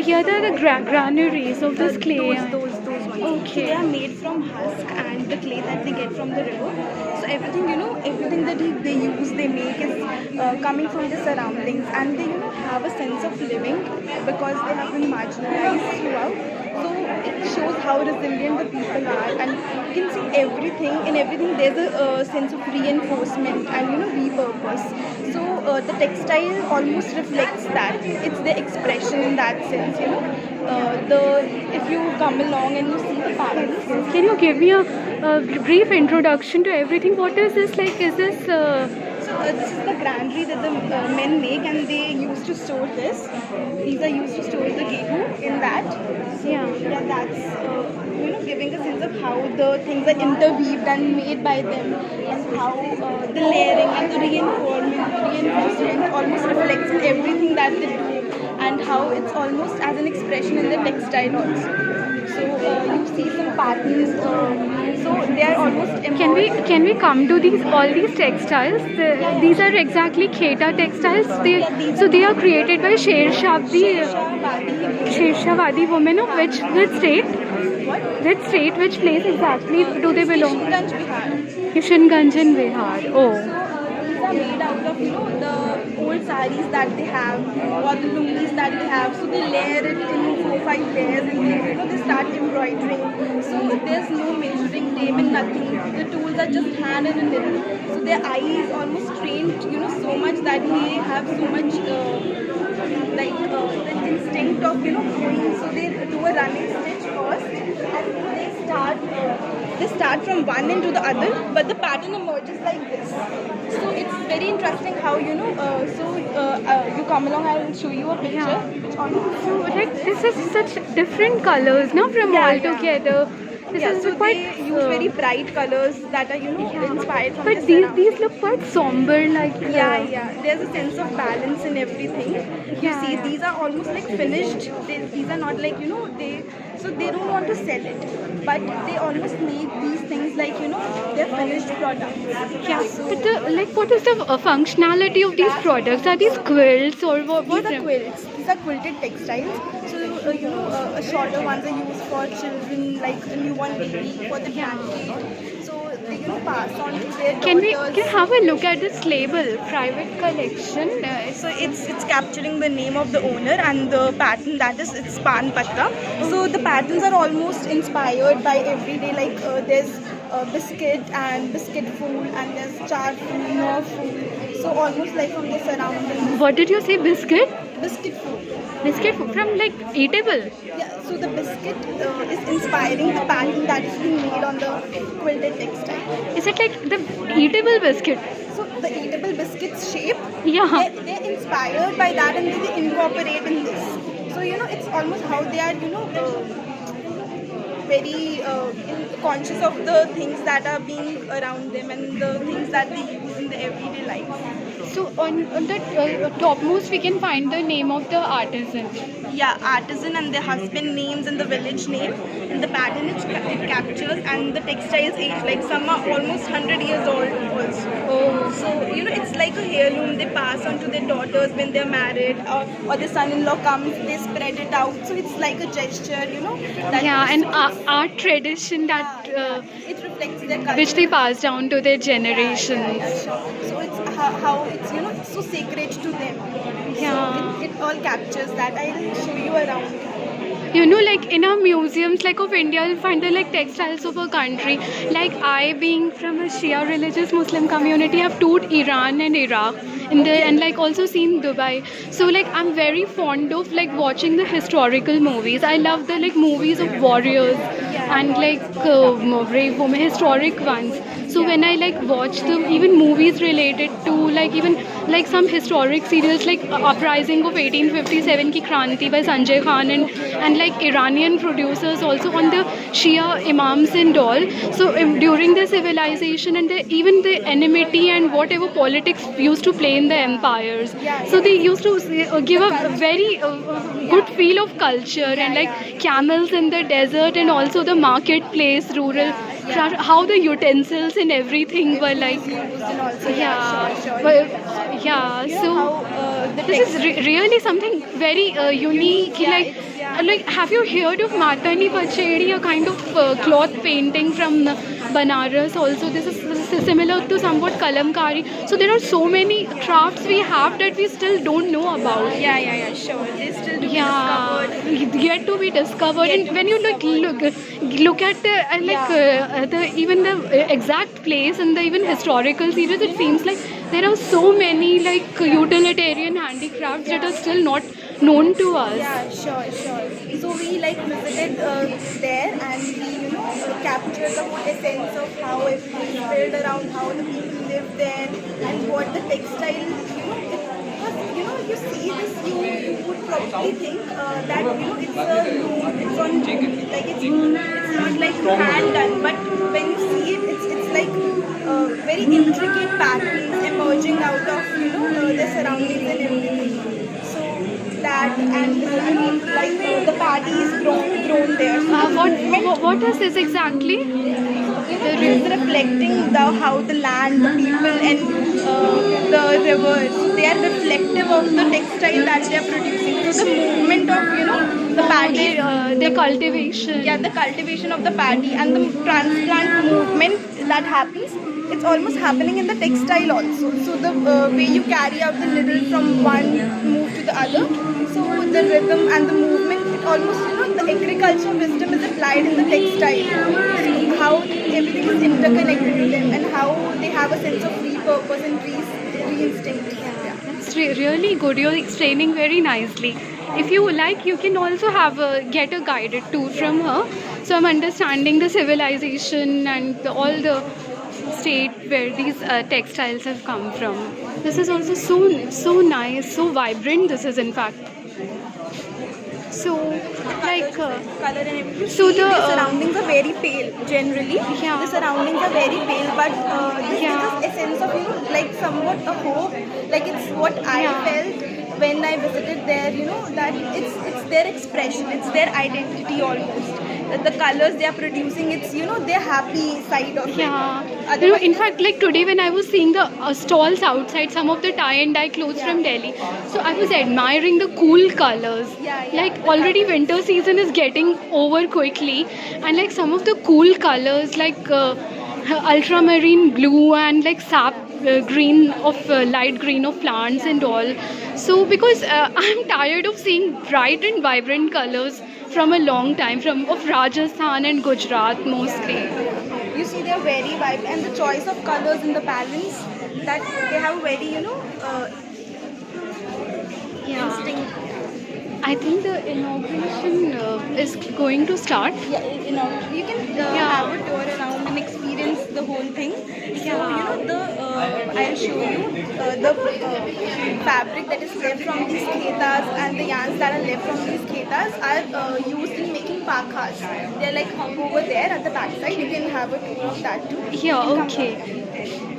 here are the granaries of this clay. Those ones. So they Okay. are made from husk and the clay that they get from the river. So everything, everything that they use, they make is coming from the surroundings, and they, have a sense of living because they have been marginalized throughout. So it shows how resilient the people are, and you can see everything. In everything, there's a sense of reinforcement and repurpose. So the textile almost reflects that. It's the expression in that sense. The if you come along and you see the patterns. Can you give me a brief introduction to everything? What is this like? Is this So this is the granary that the men make, and they used to store this. These are used to store the gehu in that. So yeah, that's giving a sense of how the things are interweaved and made by them, and how the layering and the reinforcement almost reflects in everything that they do, and how it's almost as an expression in the textile also. So you see some patterns. So they are almost can we come to these all these textiles? These are exactly Kheta textiles. So they are created by Shershavadi women of which state? What? Which state? Which place exactly do they belong? Kishanganj, Bihar. Kishanganj in Bihar. Oh. These are made out of the old saris that they have, or the lungis that they have. So they layer it in 4-5 layers, and they start embroidering. So there's no measuring tape and nothing. The tools are just hand and a needle. So their eye is almost trained, so much that they have so much the instinct of going. So they do a running stitch first, and they start from one end to the other, but the pattern emerges like this. So it's very interesting how you come along. I will show you a picture. Yeah. Which almost So like this is such different colors, no, from all together. This is so quite. they use very bright colors that are inspired from But the these surroundings. look quite somber, like. Yeah. There's a sense of balance in everything. You see, these are almost like finished. These are not like they don't want to sell it, but they almost make these things like they're finished products. Yeah, but what is the functionality of these products? Are these quilts or what? These are quilts. These are quilted textiles. So shorter ones are used for children, like a newborn baby, for the grandkid. So they pass on to their Can daughters. we have a look at this label, private collection? So it's capturing the name of the owner and the pattern, that is it's pan patta. So the patterns are almost inspired by everyday, like there's biscuit and biscuit food, and there's char food, no food. So almost like from the surroundings. What did you say? Biscuit? Biscuit food. Biscuit from like eatable. Yeah, so the biscuit is inspiring the pattern that is being made on the quilted textile. Is it like the eatable biscuit? So the eatable biscuits shape, Yeah. they're inspired by that, and they incorporate in this. So it's almost how they are very conscious of the things that are being around them and the things that they use in the everyday life. So on the topmost we can find the name of the artisan. Yeah, artisan and their husband names and the village name, and the pattern it captures, and the textiles age, like some are almost 100 years old also. Oh. So it's like a heirloom they pass on to their daughters when they're married, or the son-in-law comes, they spread it out. So it's like a gesture, that And art tradition that it reflects their culture. which they pass down to their generations. Yeah, sure. So it's how it's it's so sacred to them. Yeah. So it all captures that. I'll show you around. Like in our museums like of India, you'll find the like textiles of a country. Like I, being from a Shia religious Muslim community, have toured Iran and Iraq and like also seen Dubai. So like I'm very fond of like watching the historical movies. I love the like movies of warriors and like brave women, historic ones. So when I like watch them, even movies related to like even like some historic serials like Uprising of 1857 Ki Kranti by Sanjay Khan and like Iranian producers also on the Shia imams and all. So during the civilization and even the enmity and whatever politics used to play in the empires. So they used to give a very good feel of culture and like camels in the desert and also the marketplace, rural. how the utensils and everything were like. Used and also, Yeah, sure, sure. well, yeah. You know So how the this is really something very unique. yeah, Like, it's, yeah. like, have you heard of Matani Pachedi, a kind of cloth painting from Banaras? Also, this is similar to somewhat kalamkari. So there are so many crafts we have that we still don't know about. Yeah, sure. They still to be Yeah, discovered. yet to be discovered. Yet And to when be you look at the the even the exact place and the even historical series, it seems like there are so many like utilitarian handicrafts that are still not known to us. Yeah, sure. So we like visited there and we, captured the whole essence of how everything is built around, how the people live there, and what the textile, because you see this, you would probably think that it's a loom, it's on loom, like it's not like hand done, but when you see it, it's like very intricate patterns emerging out of the surroundings and everything. So that and like the paddy is grown there. So the movement What is this exactly? is reflecting the how the land, the people, and the rivers. They are reflective of the textile that they are producing. So the movement of the paddy, The cultivation. yeah, the cultivation of the paddy and the transplant movement that happens. It's almost happening in the textile also. So the way you carry out the needle from one move to the other. So the rhythm and the movement, it almost the agricultural wisdom is applied in the textile. So how everything is interconnected to them and how they have a sense of repurpose and re-instinct. Yeah. That's really good. You're explaining very nicely. If you like, you can also get a guided tour from her. So I'm understanding the civilization and all the state where these textiles have come from. This is also so nice, so vibrant. This is in fact. So like Color and everything. so the surroundings are very pale generally. Yeah. The surroundings are very pale, but this Yeah. is a sense of like somewhat a hope. Like it's what I Yeah. felt when I visited there. That it's their expression, it's their identity almost. The colors they are producing, it's their happy side of Yeah, it. Otherwise, in fact, like today when I was seeing the stalls outside, some of the tie and dye clothes from Delhi, so I was admiring the cool colors. Yeah. Like already winter season is getting over quickly, and like some of the cool colors like ultramarine blue and like sap green of light green of plants and all. So because I'm tired of seeing bright and vibrant colors from a long time from of Rajasthan and Gujarat mostly. you see they are very vibrant, and the choice of colors in the balance that they have very instinct. I think the inauguration is going to start. Yeah, you can have a tour around and experience the whole thing. So I'll show you the fabric that is left from these khetas and the yarns that are left from these khetas are used in making pakhas. They're like hung over there at the backside. You can have a tour of that too. Yeah, You can come okay. back.